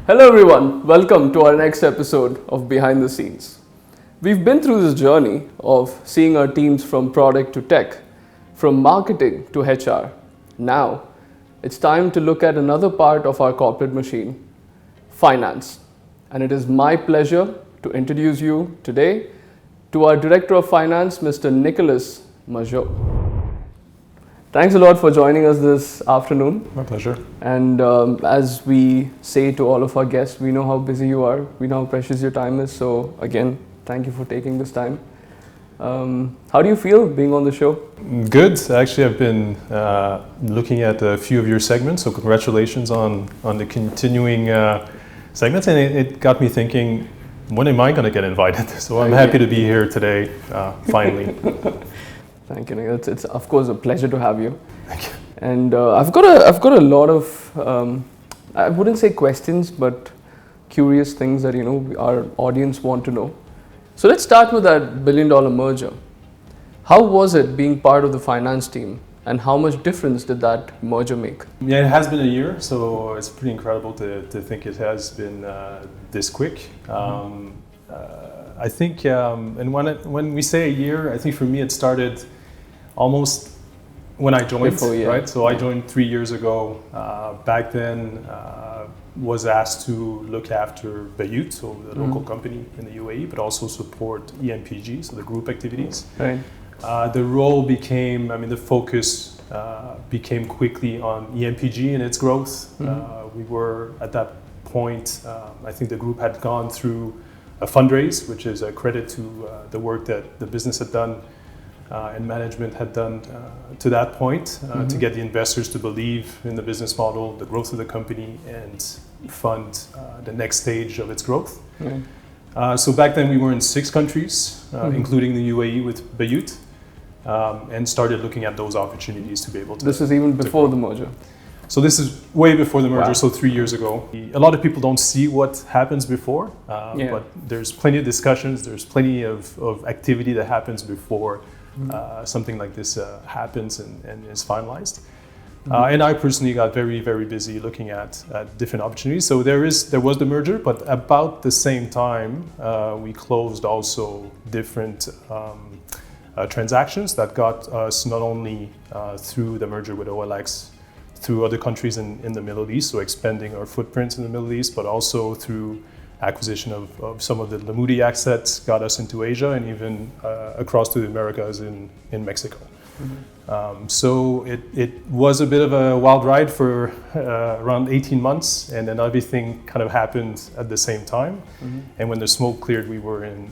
Hello everyone, welcome to our next episode of Behind the Scenes. We've been through this journey of seeing our teams from product to tech, from marketing to HR. Now, it's time to look at another part of our corporate machine, finance. And it is my pleasure to introduce you today to our Director of Finance, Mr. Nicolas Majeau. Thanks a lot for joining us this afternoon. My pleasure. And as we say to all of our guests, we know how busy you are, we know how precious your time is. So again, thank you for taking this time. How do you feel being on the show? Good. Actually, I've been looking at a few of your segments, so congratulations on the continuing segments. And it got me thinking, when am I going to get invited? So I'm happy to be here today, finally. Thank you, Nick. It's of course a pleasure to have you. Thank you. And I've got a lot of I wouldn't say questions, but curious things that our audience want to know. So let's start with that $1 billion merger. How was it being part of the finance team, and how much difference did that merger make? Yeah, it has been a year, so it's pretty incredible to think it has been this quick. I think, and when we say a year, I think for me it started almost when I joined, right? So I joined 3 years ago. Back then, was asked to look after Bayut, so the local company in the UAE, but also support EMPG, so the group activities. Right. The role became, the focus became quickly on EMPG and its growth. We were at that point, I think the group had gone through a fundraise, which is a credit to the work that the business had done and management had done to that point to get the investors to believe in the business model, the growth of the company, and fund the next stage of its growth. So back then we were in 6 countries, including the UAE with Bayut, and started looking at those opportunities to be able to... This is even before the merger. So this is way before the merger, so 3 years ago. A lot of people don't see what happens before, but there's plenty of discussions, there's plenty of activity that happens before something like this happens and is finalized. And I personally got very, very busy looking at different opportunities. So there was the merger, but about the same time, we closed also different transactions that got us not only through the merger with OLX, through other countries in the Middle East, so expanding our footprints in the Middle East, but also through acquisition of some of the Lamudi assets got us into Asia and even across to the Americas in Mexico. So it was a bit of a wild ride for around 18 months, and then everything kind of happened at the same time. And when the smoke cleared, we were in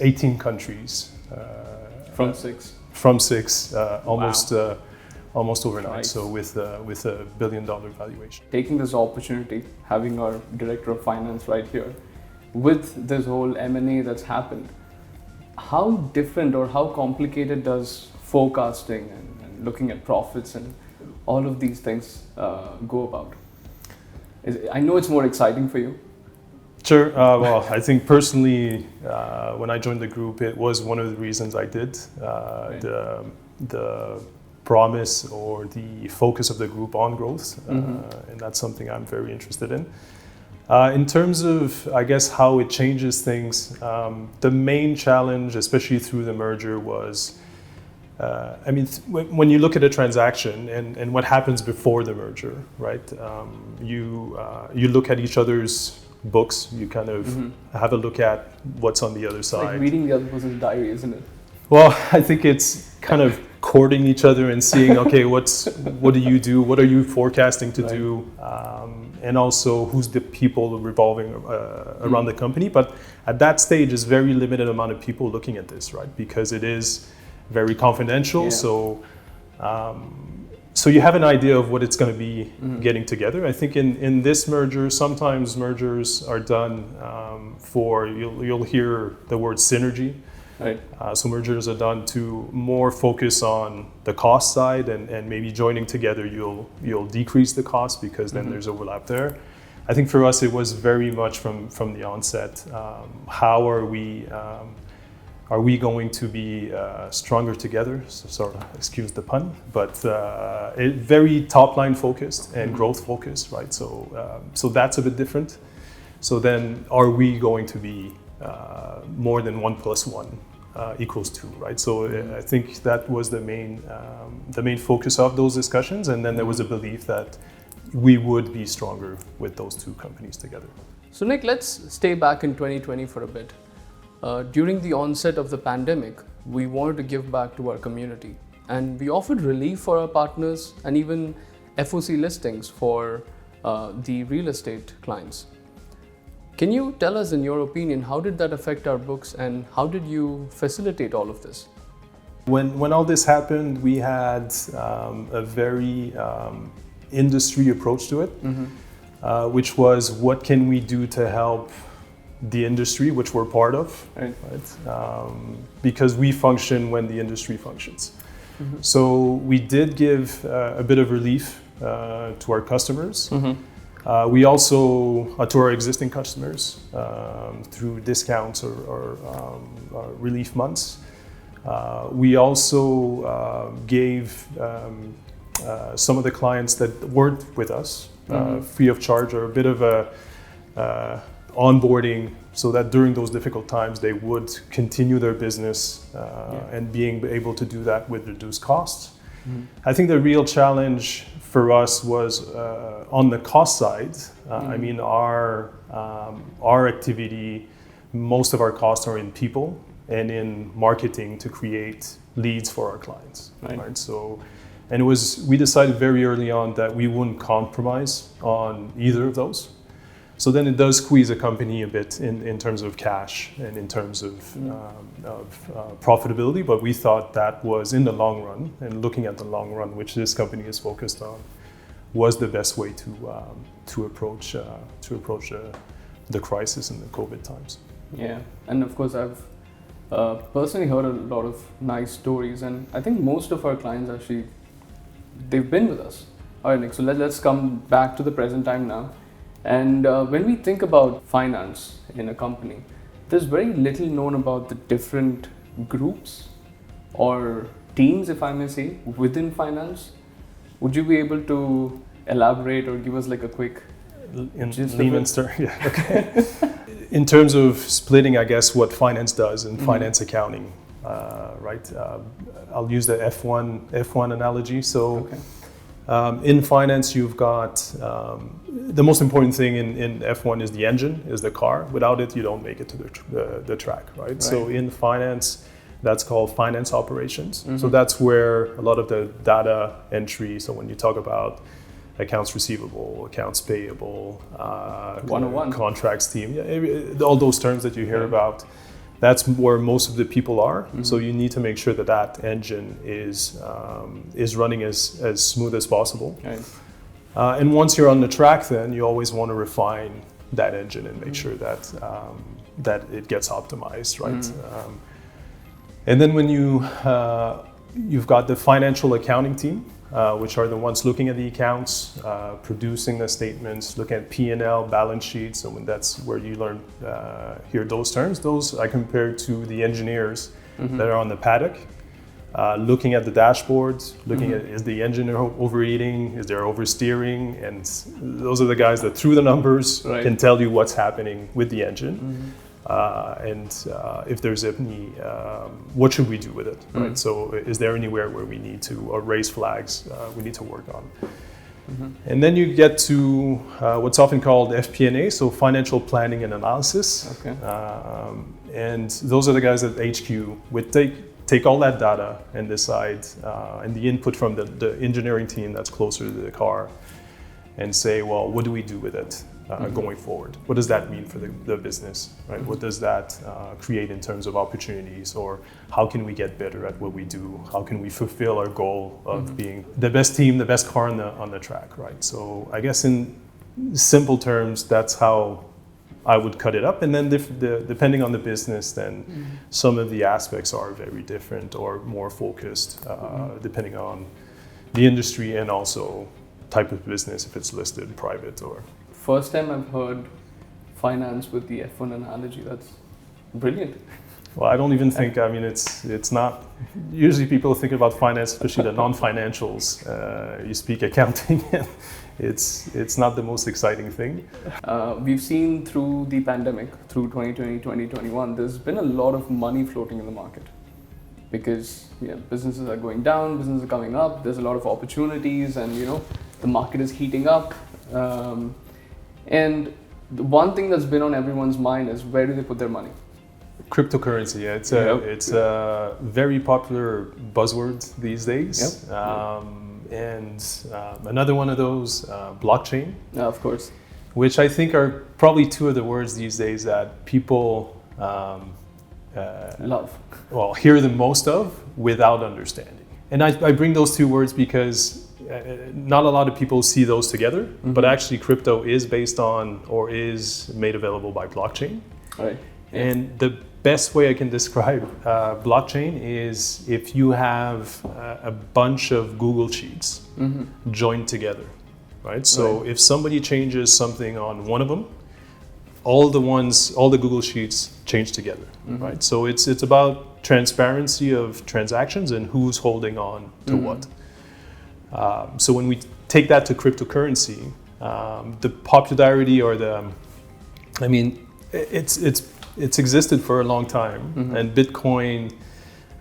18 countries. From 6? From 6, almost... Wow. Almost overnight, Nice. So with a $1 billion valuation. Taking this opportunity, having our Director of Finance right here, with this whole M&A that's happened, how different or how complicated does forecasting and looking at profits and all of these things go about? I know it's more exciting for you. Sure. Well, I think personally, when I joined the group, it was one of the reasons I did. The promise or the focus of the group on growth, and that's something I'm very interested in. In terms of, I guess, how it changes things, the main challenge, especially through the merger, was, when you look at a transaction and what happens before the merger, right? You look at each other's books, you kind of have a look at what's on the other side. It's like reading the other person's diary, isn't it? Well, I think it's kind of courting each other and seeing, okay, what do you do? What are you forecasting to do? And also, who's the people revolving around the company? But at that stage, it's very limited amount of people looking at this, right? Because it is very confidential. So you have an idea of what it's going to be getting together. I think in this merger, sometimes mergers are done you'll hear the word synergy. Right. So mergers are done to more focus on the cost side, and maybe joining together you'll decrease the cost because then there's overlap there. I think for us it was very much from the onset. How are we are we going to be stronger together? So, sort of, excuse the pun, but very top line focused and growth focused, right? So that's a bit different. So then, are we going to be more than 1 + 1 equals 2, right? So I think that was the main focus of those discussions, and then there was a belief that we would be stronger with those two companies together. So Nick, let's stay back in 2020 for a bit. During the onset of the pandemic, we wanted to give back to our community, and we offered relief for our partners and even FOC listings for the real estate clients. Can you tell us, in your opinion, how did that affect our books, and how did you facilitate all of this? When all this happened, we had a very industry approach to it, which was, what can we do to help the industry, which we're part of, right? Because we function when the industry functions. So we did give a bit of relief to our customers. We also, to our existing customers, through discounts or relief months. We also gave some of the clients that weren't with us free of charge, or a bit of a onboarding, so that during those difficult times they would continue their business and being able to do that with reduced costs. I think the real challenge for us was on the cost side. I mean, our activity, most of our costs are in people and in marketing to create leads for our clients. Right? So, and we decided very early on that we wouldn't compromise on either of those. So then it does squeeze a company a bit in terms of cash and in terms of profitability, but we thought that was, in the long run, and looking at the long run, which this company is focused on, was the best way to approach the crisis in the COVID times. Yeah, and of course I've personally heard a lot of nice stories, and I think most of our clients actually, they've been with us. All right, Nick, so let's come back to the present time now. And when we think about finance in a company, there's very little known about the different groups or teams, if I may say, within finance. Would you be able to elaborate or give us like a quick layman's term? Yeah. Okay. In terms of splitting, I guess, what finance does in finance accounting, right? I'll use the F1 analogy. So. Okay. In finance, you've got the most important thing in F1 is the engine, is the car. Without it, you don't make it to the track, right? So in finance, that's called finance operations. So that's where a lot of the data entry. So when you talk about accounts receivable, accounts payable, 101 contracts team, all those terms that you hear about. That's where most of the people are. So you need to make sure that that engine is running as smooth as possible. Okay. And once you're on the track, then you always want to refine that engine and make sure that it gets optimized, right? And then when you've got the financial accounting team, which are the ones looking at the accounts, producing the statements, looking at P&L, balance sheets. So that's where you hear those terms. Those I compare to the engineers that are on the paddock, looking at the dashboards, looking at, is the engine overheating, is there oversteering? And those are the guys that, through the numbers, can tell you what's happening with the engine. And if there's any, what should we do with it, right? So is there anywhere where we need to raise flags we need to work on? And then you get to what's often called FP&A, so financial planning and analysis. Okay. And those are the guys at HQ would take all that data and decide, and the input from the engineering team that's closer to the car, and say, well, what do we do with it? Going forward, what does that mean for the business, right? What does that create in terms of opportunities, or how can we get better at what we do? How can we fulfill our goal of being the best team, the best car on the track, right? So I guess in simple terms, that's how I would cut it up. And then depending on the business, then some of the aspects are very different or more focused, depending on the industry and also type of business, if it's listed, private, or... First time I've heard finance with the F1 analogy. That's brilliant. Well, I don't even think. I mean, it's not. Usually, people think about finance, especially the non-financials. You speak accounting, and it's not the most exciting thing. We've seen through the pandemic, through 2020, 2021, there's been a lot of money floating in the market because businesses are going down, businesses are coming up. There's a lot of opportunities, and the market is heating up. And the one thing that's been on everyone's mind is where do they put their money? Cryptocurrency, it's a very popular buzzword these days. And another one of those, blockchain. Of course. Which I think are probably two of the words these days that people love. Well, hear the most of without understanding. And I bring those two words because not a lot of people see those together, but actually crypto is based on or is made available by blockchain. Right. And the best way I can describe blockchain is if you have a bunch of Google Sheets joined together, right? So if somebody changes something on one of them, all the Google Sheets change together, right? So it's about transparency of transactions and who's holding on to what. So when we take that to cryptocurrency, the popularity or it's existed for a long time, and Bitcoin.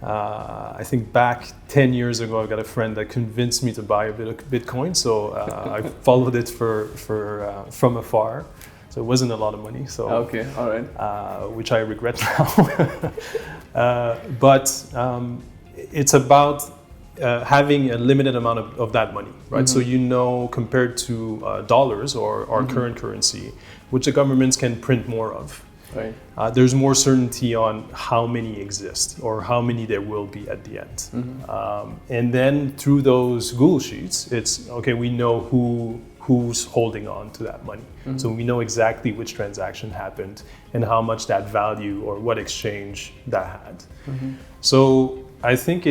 I think back 10 years ago, I got a friend that convinced me to buy a bit of Bitcoin, so I followed it from afar. So it wasn't a lot of money. So okay, all right. Which I regret now. But it's about having a limited amount of that money, right? So compared to dollars or our current currency, which the governments can print more of. Right. There's more certainty on how many exist or how many there will be at the end. And then through those Google Sheets, it's okay, we know who's holding on to that money. So we know exactly which transaction happened and how much that value or what exchange that had. So I think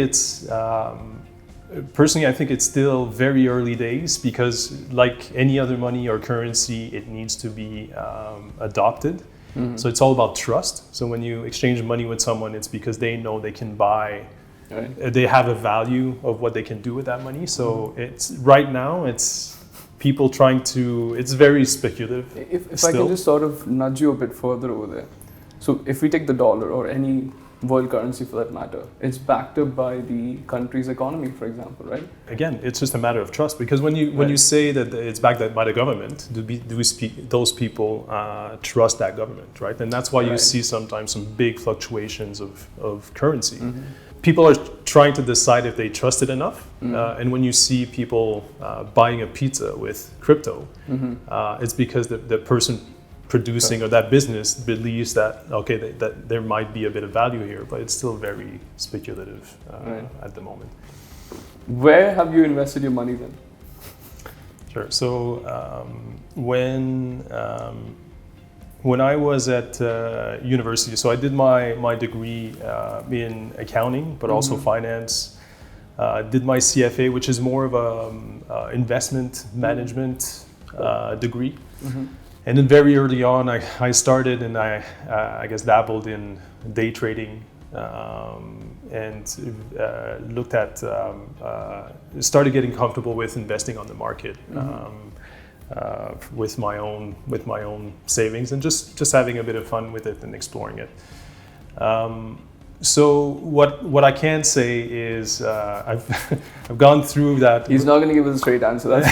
personally, I think it's still very early days because like any other money or currency, it needs to be adopted. So it's all about trust. So when you exchange money with someone, it's because they know they can buy, they have a value of what they can do with that money. So it's right now, it's people trying to, it's very speculative. If I can just sort of nudge you a bit further over there. So if we take the dollar or any world currency for that matter, it's backed up by the country's economy, for example, right? Again, it's just a matter of trust because when you say that it's backed up by the government, those people trust that government, right? And that's why you see sometimes some big fluctuations of currency. People are trying to decide if they trust it enough, and when you see people buying a pizza with crypto, it's because the person producing or that business believes that that there might be a bit of value here, but it's still very speculative at the moment. Where have you invested your money then? Sure. So when I was at university, so I did my degree in accounting, but also finance. Did my CFA, which is more of a investment management degree. And then very early on, I started and I guess dabbled in day trading and looked at, started getting comfortable with investing on the market with my own savings and just having a bit of fun with it and exploring it. So what I can say is I've gone through that. He's not going to give us a straight answer. That's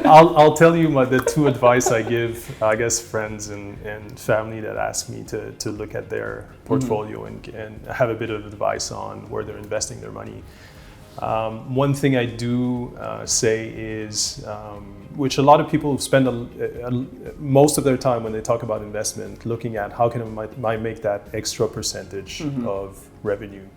I'll tell you the two advice I give, I guess, friends and family that ask me to look at their portfolio and have a bit of advice on where they're investing their money. One thing I do say is, which a lot of people spend most of their time when they talk about investment, looking at how can I make that extra percentage of revenue,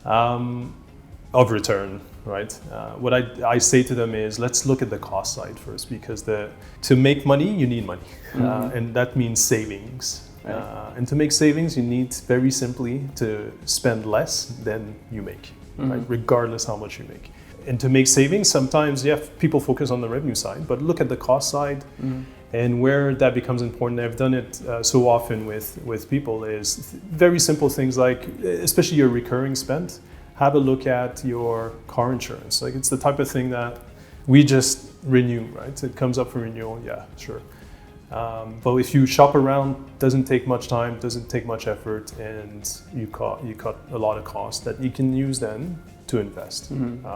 of return, right? What I say to them is, let's look at the cost side first, because to make money, you need money, and that means savings. And to make savings, you need very simply to spend less than you make. Right? Regardless how much you make. and to make savings, sometimes people focus on the revenue side, but look at the cost side. And where that becomes important, I've done it so often with people, is very simple things like, especially your recurring spend, have a look at your car insurance. Like, it's the type of thing that we just renew, right? It comes up for renewal, yeah, sure. But if you shop around, doesn't take much time, doesn't take much effort, and you cut a lot of costs that you can use then to invest. And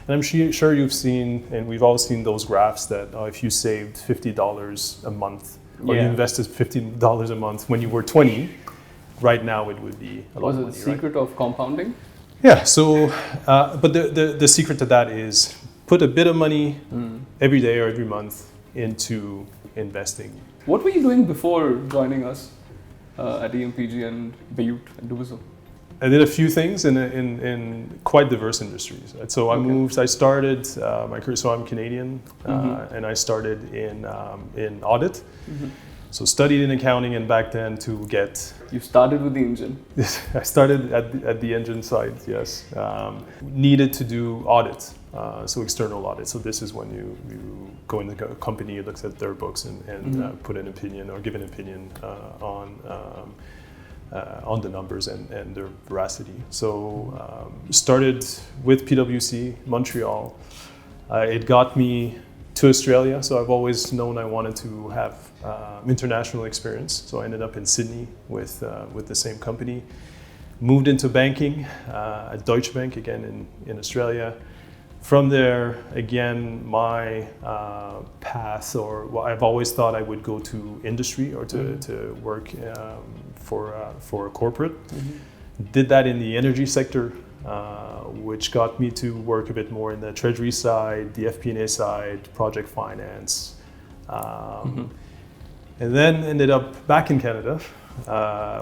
I'm sure you've seen, and we've all seen those graphs that if you saved $50 a month, or you invested $50 a month when you were 20, right now it would be a lot of money. Was it the secret of compounding? Yeah, so, but the secret to that is put a bit of money every day or every month into investing. What were you doing before joining us at EMPG and Bayut and dubizzle? I did a few things in quite diverse industries. Right? So I started my career, so I'm Canadian, and I started in audit. So studied in accounting, and back then to get... You started with the engine. I started at the engine side, yes. Needed to do audit, so external audit. So this is when you go in the company, looks at their books and put an opinion or give an opinion on the numbers and their veracity. So started with PwC, Montreal. It got me to Australia, so I've always known I wanted to have international experience. So I ended up in Sydney with the same company. Moved into banking at Deutsche Bank, again in Australia. From there, again, my path, or I've always thought I would go to industry or to work for a corporate. Did that in the energy sector, which got me to work a bit more in the treasury side, the FP&A side, project finance. And then ended up back in Canada,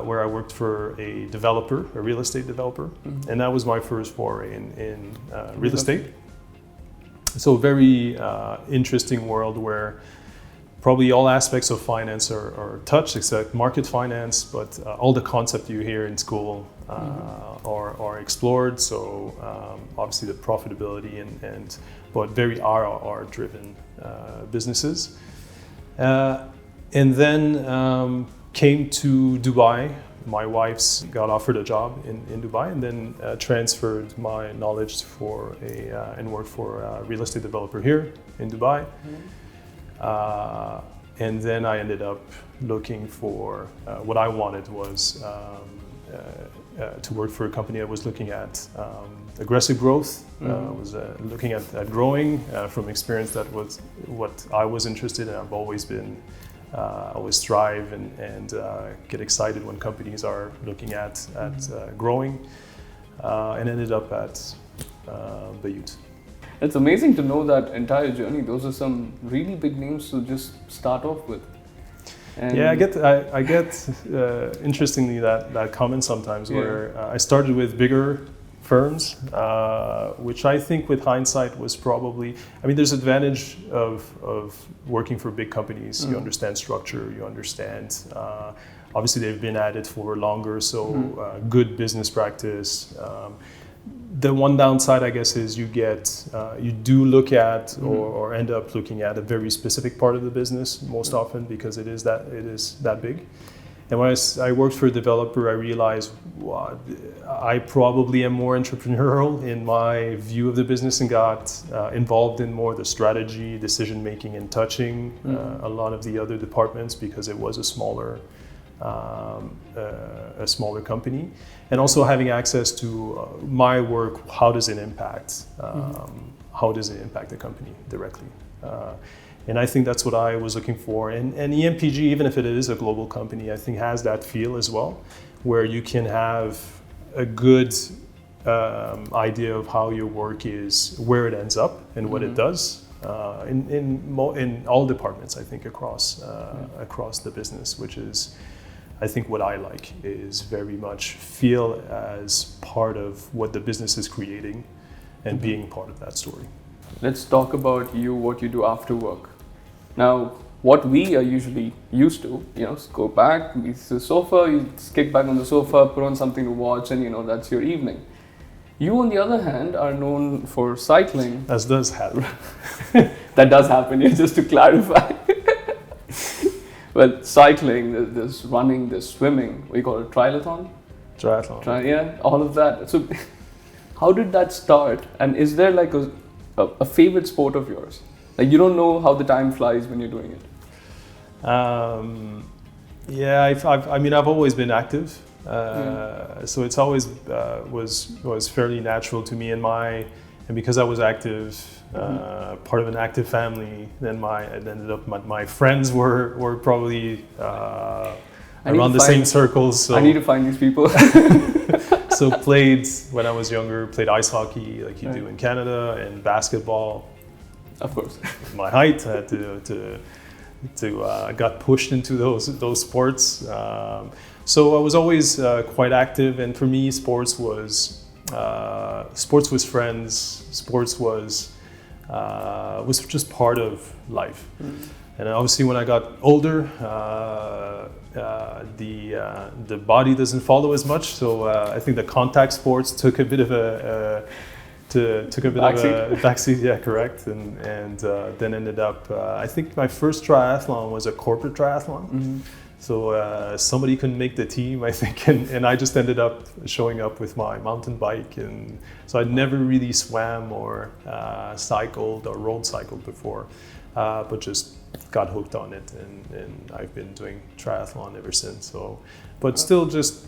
where I worked for a developer, a real estate developer. And that was my first foray in real estate. So very interesting world where probably all aspects of finance are touched, except market finance, but all the concepts you hear in school are explored. So obviously the profitability but very RR driven businesses. And then came to Dubai. My wife's got offered a job in Dubai, and then transferred my knowledge and worked for a real estate developer here in Dubai. And then I ended up looking for what I wanted was to work for a company that was looking at aggressive growth, was looking at growing from experience. That was what I was interested in. I've always been always strive and get excited when companies are looking at growing, and ended up at Bayut. It's amazing to know that entire journey. Those are some really big names to just start off with. And yeah, I get interestingly that comment sometimes where I started with bigger firms, which I think with hindsight was probably, I mean, there's advantage of working for big companies. You understand structure, you understand, obviously they've been at it for longer, so good business practice. The one downside, I guess, is you do look at or end up looking at a very specific part of the business most often, because it is that big. And when I worked for a developer, I realized I probably am more entrepreneurial in my view of the business, and got involved in more the strategy, decision making, and touching a lot of the other departments, because it was a smaller company. And also having access to my work, how does it impact the company directly? And I think that's what I was looking for. And EMPG, even if it is a global company, I think has that feel as well, where you can have a good idea of how your work is, where it ends up, and what it does in all departments, I think, across the business, which is, I think what I like is very much feel as part of what the business is creating and being part of that story. Let's talk about what you do after work. Now, what we are usually used to, go back, it's the sofa, you kick back on the sofa, put on something to watch, and that's your evening. You, on the other hand, are known for cycling. As does happen. That does happen, yeah, just to clarify. Well, cycling, there's running, there's swimming. What do you call it? Triathlon? Triathlon. Yeah, all of that. So, how did that start? And is there like a favorite sport of yours? Like, you don't know how the time flies when you're doing it. Yeah, I've always been active. So it's always was fairly natural to me, and because I was active, part of an active family, then my friends were probably around the same circles. So I need to find these people. So when I was younger, played ice hockey like you do in Canada, and basketball. Of course. My height, I had got pushed into those sports. So I was always quite active, and for me, sports was friends. Sports was just part of life. And obviously, when I got older, the body doesn't follow as much. So I think the contact sports took a bit of a backseat. Yeah, correct. And then ended up. I think my first triathlon was a corporate triathlon. Mm-hmm. So somebody couldn't make the team, I think, and I just ended up showing up with my mountain bike, and so I'd never really swam or cycled or road cycled before, but just got hooked on it, and I've been doing triathlon ever since. So, but still just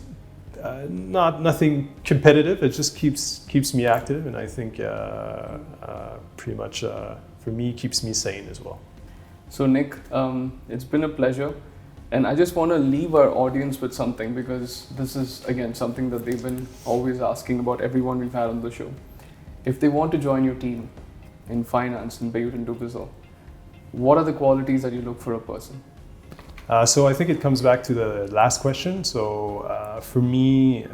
nothing competitive. It just keeps me active, and I think pretty much for me keeps me sane as well. So Nick, it's been a pleasure. And I just want to leave our audience with something, because this is, again, something that they've been always asking about everyone we've had on the show. If they want to join your team in finance in Bayut and dubizzle, what are the qualities that you look for a person? So I think it comes back to the last question. So for me,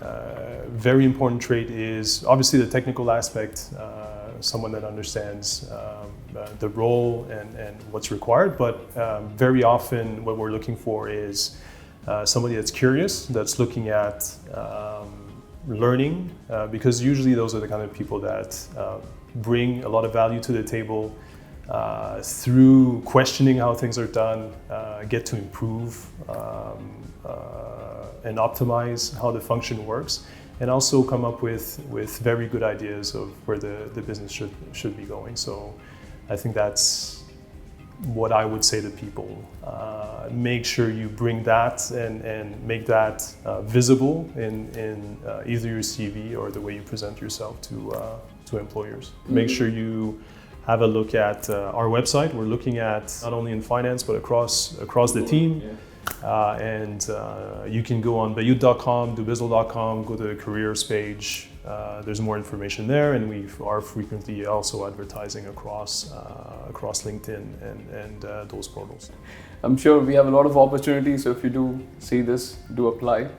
very important trait is obviously the technical aspect, someone that understands the role and what's required, but very often what we're looking for is somebody that's curious, that's looking at learning, because usually those are the kind of people that bring a lot of value to the table through questioning how things are done, get to improve and optimize how the function works, and also come up with very good ideas of where the business should be going. So I think that's what I would say to people. Make sure you bring that and make that visible in either your CV or the way you present yourself to employers. Mm-hmm. Make sure you have a look at our website. We're looking at not only in finance but across the team. Yeah. And you can go on Bayut.com, dubizzle.com, go to the careers page. There's more information there, and we are frequently also advertising across LinkedIn and those portals. I'm sure we have a lot of opportunities, so if you do see this, do apply.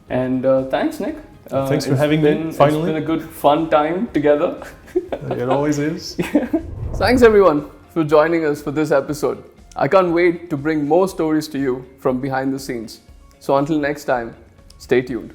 And thanks, Nick. Thanks for having me, finally. It's been a good, fun time together. It always is. Yeah. Thanks, everyone, for joining us for this episode. I can't wait to bring more stories to you from behind the scenes. So until next time, stay tuned.